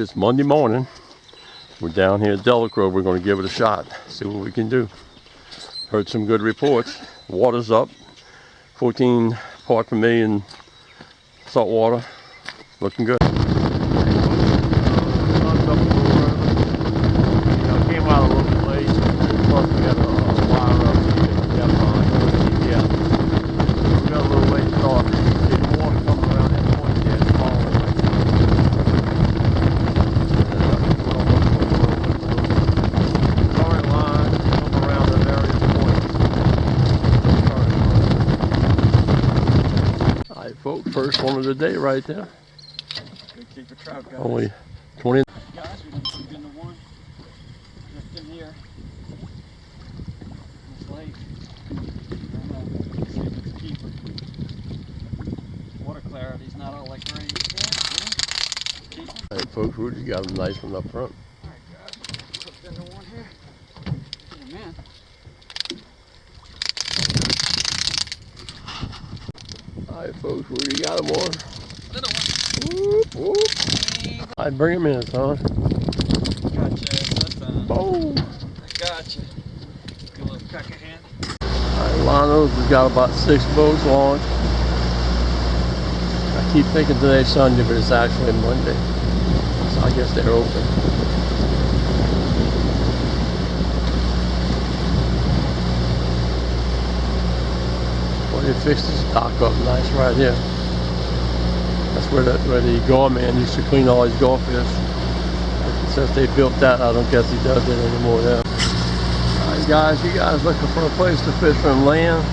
it's Monday morning. We're down here at Delacroix. We're going to give it a shot, see what we can do. Heard some good reports. Water's up, 14 parts per million salt water. Looking good. Sun's up a little early. You know, came out a little late. Plus we got a wire up here. We got a little late start. See the water coming around that point there. It's falling. Current line come around the various points. Alright folks, first one of the day right there. Good keeper trout, guys. Only 20. Guys, we're going to put into one. Just in here. This lake. I don't know. Let's see if it's a keeper. Water clarity's not all that great. Yeah. Alright folks, we just got a nice one up front. Alright guys, put into one here. Get him in. Alright folks, we got him on. Little one. Whoop, whoop. Alright, bring him in, son. Gotcha, son. Boom. I gotcha. Give a little crack of hand. Alright, Lano's has got about 6 boats launched. I keep thinking today's Sunday, but it's actually Monday. So I guess they're open. Well, they fixed this dock up nice right here. That's where the garman used to clean all his goldfish. Since they built that, I don't guess he does it anymore now. Alright guys, you guys looking for a place to fish from land?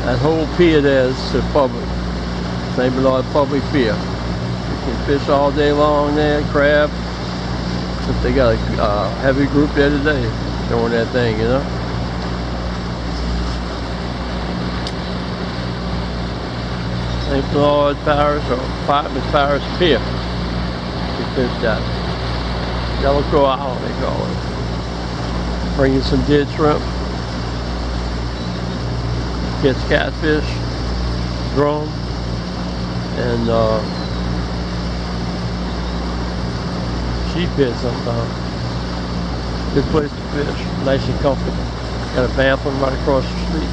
That whole pier there is to public. St. Bernard Public Pier. You can fish all day long there, crab. Since they got a heavy group there today doing that thing, you know. St. Bernard Parish or Apartments Parish Pier. You fish that. Delacroix Island, they call it. Bringing some dead shrimp. Catch catfish, drum, and sheephead sometimes. Good place to fish, nice and comfortable. Got a bathroom right across the street.